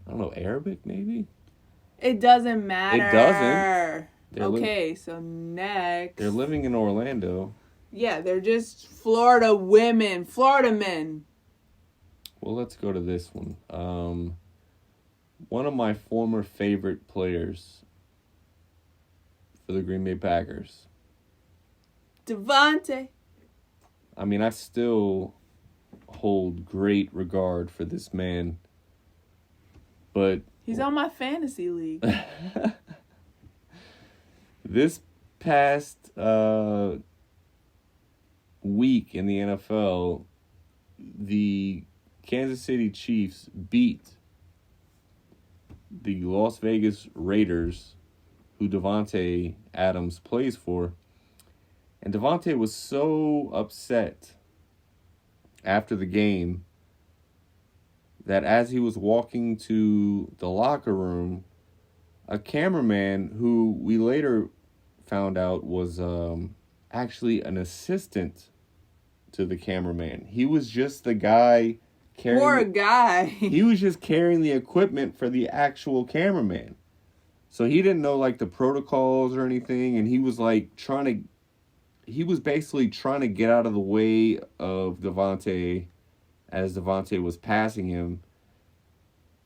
I don't know, Arabic maybe? It doesn't matter. It doesn't. Okay, so next. They're living in Orlando. Yeah, they're just Florida women, Florida men. Well, let's go to this one. One of my former favorite players for the Green Bay Packers. Devontae. I mean, I still hold great regard for this man. But he's on my fantasy league. This past week in the NFL, the Kansas City Chiefs beat the Las Vegas Raiders, who Davante Adams plays for. And Davante was so upset after the game that as he was walking to the locker room, a cameraman who we later found out was actually an assistant to the cameraman. He was just the guy carrying... Poor guy. He was just carrying the equipment for the actual cameraman. So he didn't know, like, the protocols or anything, and he was, like, he was basically trying to get out of the way of Davante as Davante was passing him.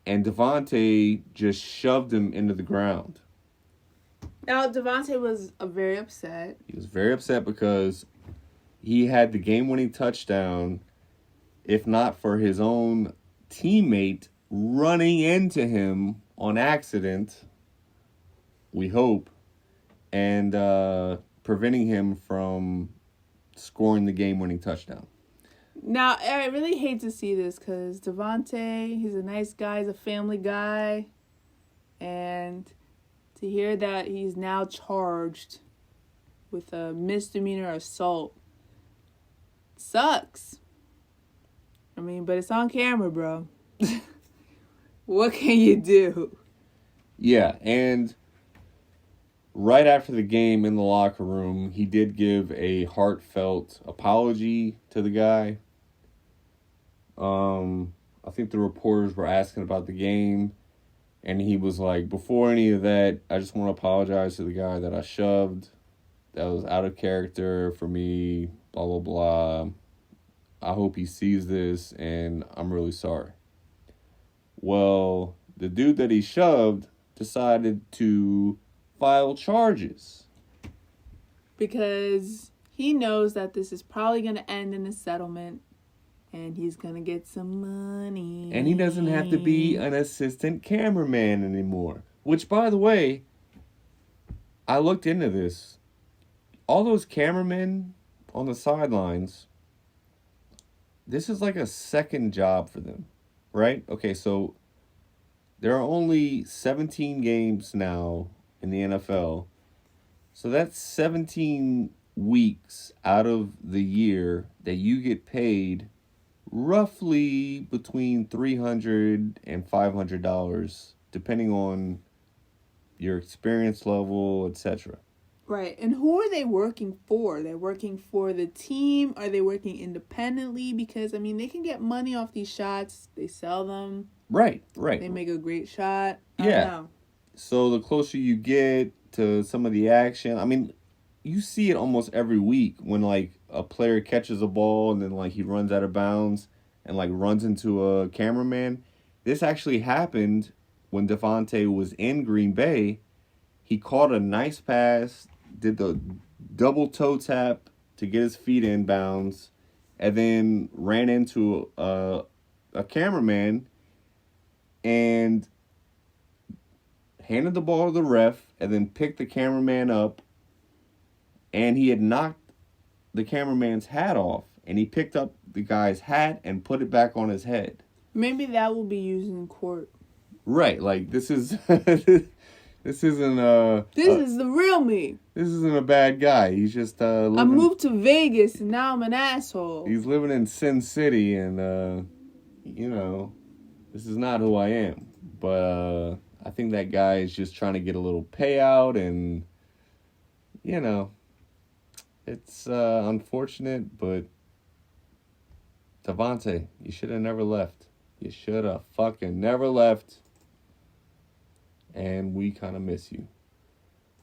and Devontae just shoved him into the ground. Now, Devontae was very upset. He was very upset because he had the game-winning touchdown, if not for his own teammate running into him on accident, we hope, and preventing him from scoring the game-winning touchdown. Now, I really hate to see this because Devontae, he's a nice guy, he's a family guy, and to hear that he's now charged with a misdemeanor assault sucks. I mean, but it's on camera, bro. What can you do? Yeah, and right after the game in the locker room, he did give a heartfelt apology to the guy. I think the reporters were asking about the game, and he was like, before any of that, I just want to apologize to the guy that I shoved. That was out of character for me, blah, blah, blah. I hope he sees this, and I'm really sorry. Well, the dude that he shoved decided to file charges. Because he knows that this is probably going to end in a settlement, and he's going to get some money. And he doesn't have to be an assistant cameraman anymore. Which, by the way, I looked into this. All those cameramen on the sidelines, this is like a second job for them, right? Okay, so there are only 17 games now in the NFL. So that's 17 weeks out of the year that you get paid roughly between $300 and $500, depending on your experience level, etc. Right. And who are they working for? They're working for the team? Are they working independently? Because, I mean, they can get money off these shots. They sell them. Right. They make a great shot. I Yeah. don't know. So the closer you get to some of the action, I mean, you see it almost every week when, like, a player catches a ball and then, like, he runs out of bounds and, like, runs into a cameraman. This actually happened when Devontae was in Green Bay. He caught a nice pass, did the double toe tap to get his feet in bounds, and then ran into a cameraman and handed the ball to the ref and then picked the cameraman up, and he had knocked the cameraman's hat off, and he picked up the guy's hat and put it back on his head. Maybe that will be used in court. Right, like this is this isn't This is the real me. This isn't a bad guy. He's just living, I moved to Vegas and now I'm an asshole. He's living in Sin City, and this is not who I am. But I think that guy is just trying to get a little payout, and it's unfortunate, but Devontae, you should have never left. You should have fucking never left. And we kind of miss you.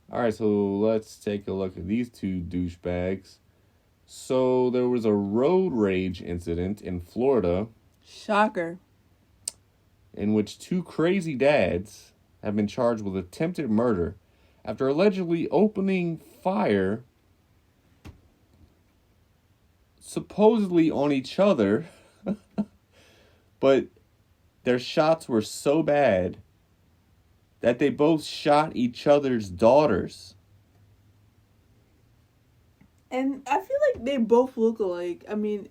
All right, so let's take a look at these two douchebags. So there was a road rage incident in Florida. Shocker. In which two crazy dads have been charged with attempted murder after allegedly opening fire supposedly on each other, but their shots were so bad that they both shot each other's daughters. And I feel like they both look alike. I mean,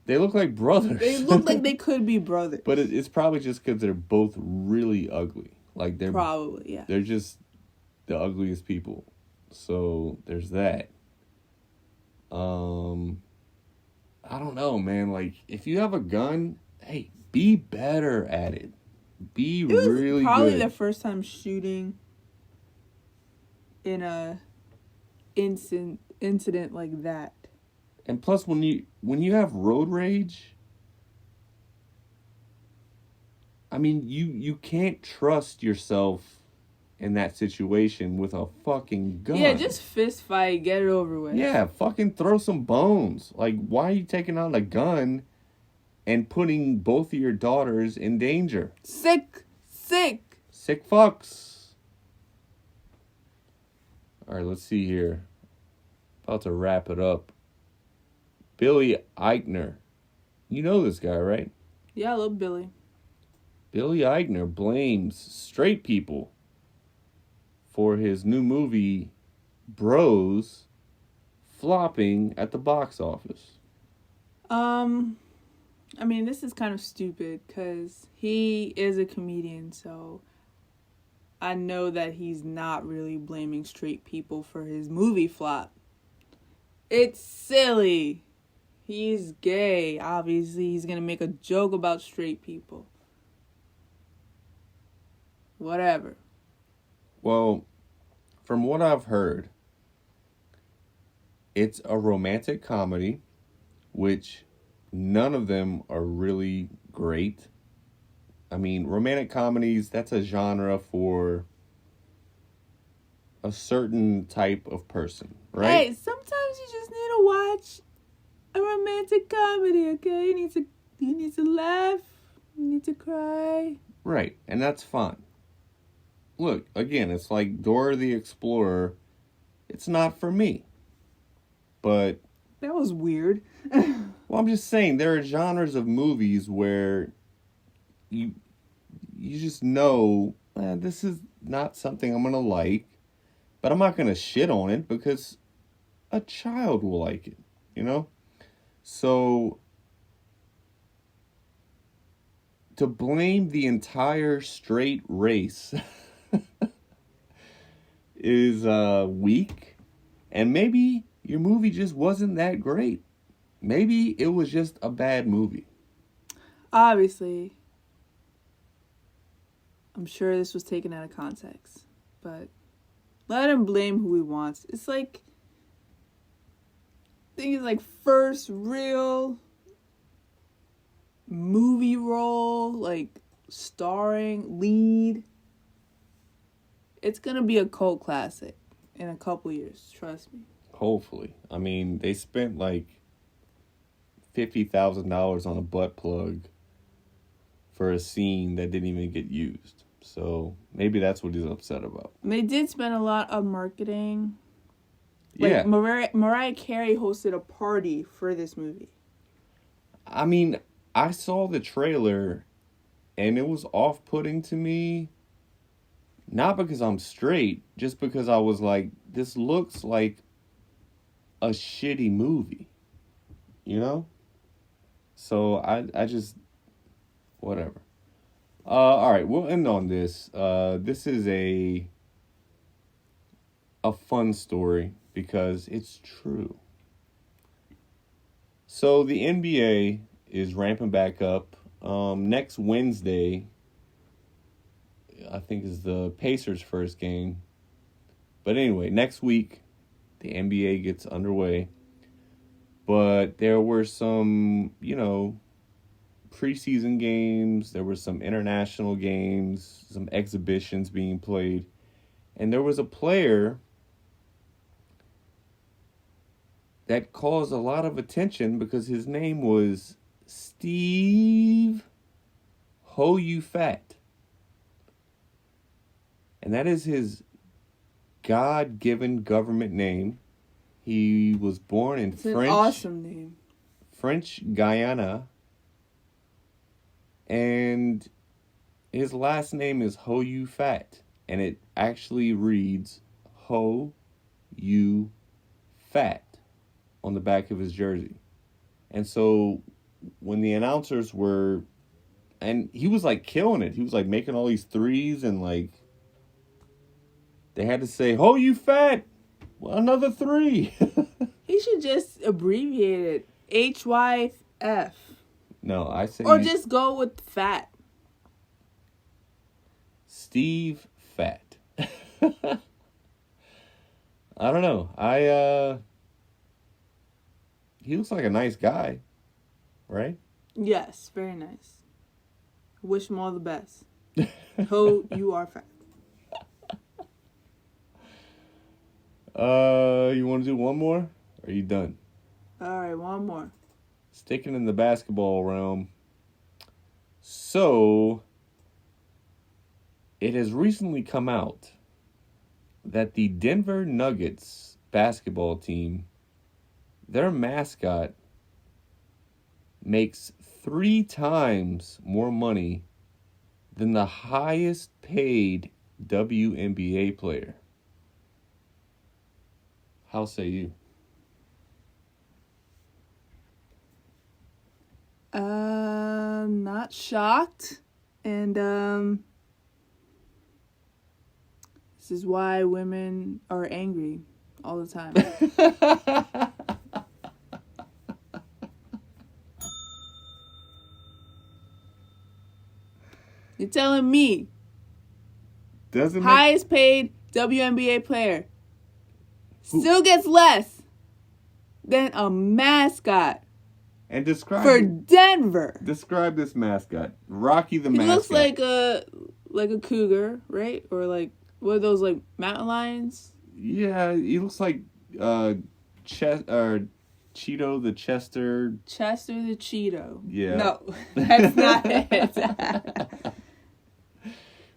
they look like brothers. They look like they could be brothers. But it's probably just because they're both really ugly. Like they're probably, yeah. They're just the ugliest people. So there's that. I don't know, man. Like, if you have a gun, hey, be better at it. Be really good. Probably their first time shooting in a incident like that. And plus, when you have road rage, I mean, you can't trust yourself in that situation with a fucking gun. Yeah, just fist fight, get it over with. Yeah, fucking throw some bones. Like, why are you taking out a gun and putting both of your daughters in danger? Sick Sick. Sick fucks. All right, let's see here. About to wrap it up. Billy Eichner. You know this guy, right? Yeah, I love Billy. Billy Eichner blames straight people for his new movie, Bros, flopping at the box office. I mean, this is kind of stupid because he is a comedian, so I know that he's not really blaming straight people for his movie flop. It's silly. He's gay. Obviously, he's gonna make a joke about straight people. Whatever. Well, from what I've heard, it's a romantic comedy, which none of them are really great. I mean, romantic comedies, that's a genre for a certain type of person, right? Hey, sometimes you just need to watch a romantic comedy, okay? You need to laugh, you need to cry. Right, and that's fine. Look, again, it's like Dora the Explorer. It's not for me. But That was weird. well, I'm just saying there are genres of movies where you just know this is not something I'm gonna like, but I'm not gonna shit on it because a child will like it, you know? So to blame the entire straight race is weak, and maybe your movie just wasn't that great. Maybe it was just a bad movie. Obviously, I'm sure this was taken out of context, but let him blame who he wants. It's like, I think it's like first real movie role, like starring lead. It's gonna be a cult classic in a couple years, trust me. Hopefully. I mean, they spent like $50,000 on a butt plug for a scene that didn't even get used. So maybe that's what he's upset about. They did spend a lot on marketing. Like, Yeah. Mariah Carey hosted a party for this movie. I mean, I saw the trailer and it was off-putting to me. Not because I'm straight, just because I was like, this looks like a shitty movie. You know? So I just, whatever. All right, we'll end on this. This is a fun story because it's true. So the NBA is ramping back up. Next Wednesday, I think is the Pacers' first game. But anyway, next week, the NBA gets underway. But there were some, preseason games. There were some international games, some exhibitions being played. And there was a player that caused a lot of attention because his name was Steve Ho You Fat. And that is his God-given government name. He was born in It's an awesome name. French Guyana. And his last name is Ho You Fat. And it actually reads Ho You Fat on the back of his jersey. And so when the announcers were, and he was like killing it. He was like making all these threes and like, they had to say, Ho You Fat, well, another three. He should just abbreviate it HYF. No, I say. Or just go with fat. Steve Fat. I don't know. He looks like a nice guy, right? Yes, very nice. Wish him all the best. Ho, you are fat. You want to do one more? Or are you done? All right, one more. Sticking in the basketball realm. So, it has recently come out that the Denver Nuggets basketball team, their mascot, makes 3 times more money than the highest paid WNBA player. How say you? Not shocked. And this is why women are angry all the time. You're telling me Doesn't highest paid WNBA player still gets less than a mascot and describe for Denver. Describe this mascot, Rocky the He mascot. looks like a cougar, right? Or like what are those, like mountain lions? Yeah, he looks like Cheeto the Chester. Chester the Cheeto. Yeah. No, that's not it.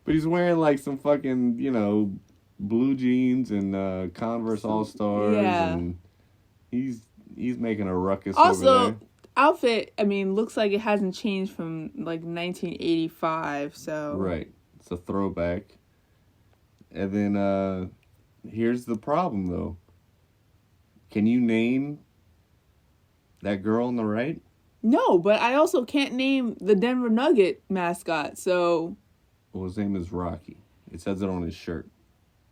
But he's wearing like some fucking, blue jeans and Converse All-Stars. Yeah. And he's making a ruckus Also, over there. outfit, I mean, looks like it hasn't changed from like 1985, so. Right. It's a throwback. And then here's the problem though. Can you name that girl on the right? No, but I also can't name the Denver Nugget mascot, so. Well, his name is Rocky. It says it on his shirt.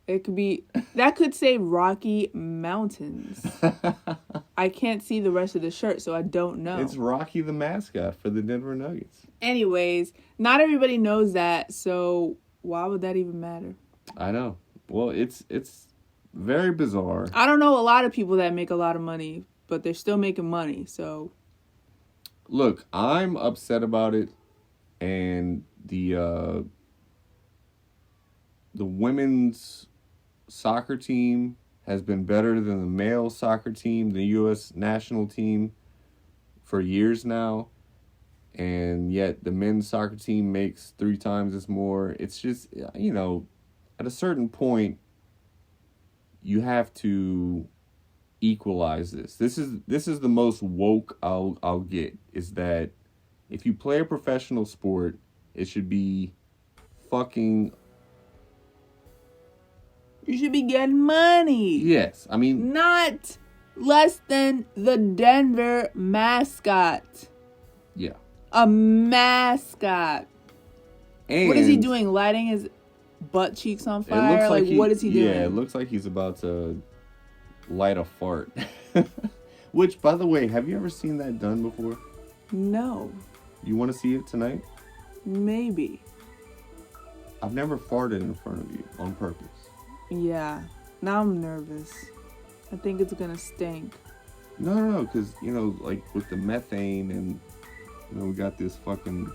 It could be, that could say Rocky Mountains. I can't see the rest of the shirt, so I don't know. It's Rocky the mascot for the Denver Nuggets. Anyways, not everybody knows that, so why would that even matter? I know. Well, it's very bizarre. I don't know a lot of people that make a lot of money, but they're still making money, so. Look, I'm upset about it, and the women's soccer team has been better than the male soccer team, the U.S. national team, for years now. And yet the men's soccer team makes 3 times as more. It's just, at a certain point, you have to equalize this. This is the most woke I'll get, is that if you play a professional sport, it should be fucking. You should be getting money. Yes, I mean, not less than the Denver mascot. Yeah. A mascot. And what is he doing? Lighting his butt cheeks on fire? Like what is he doing? Yeah, it looks like he's about to light a fart. Which, by the way, have you ever seen that done before? No. You want to see it tonight? Maybe. I've never farted in front of you on purpose. Yeah. Now I'm nervous. I think it's gonna stink. No, because, like with the methane and, we got this fucking.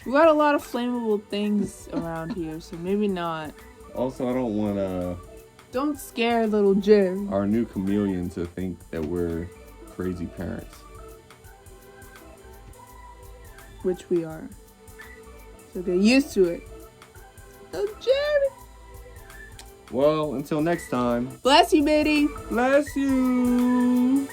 We got a lot of flammable things around here, so maybe not. Also, I don't want Don't scare little Jerry. our new chameleon to think that we're crazy parents. Which we are. So get used to it. Little Jerry. Well, until next time. Bless you, Bitty. Bless you.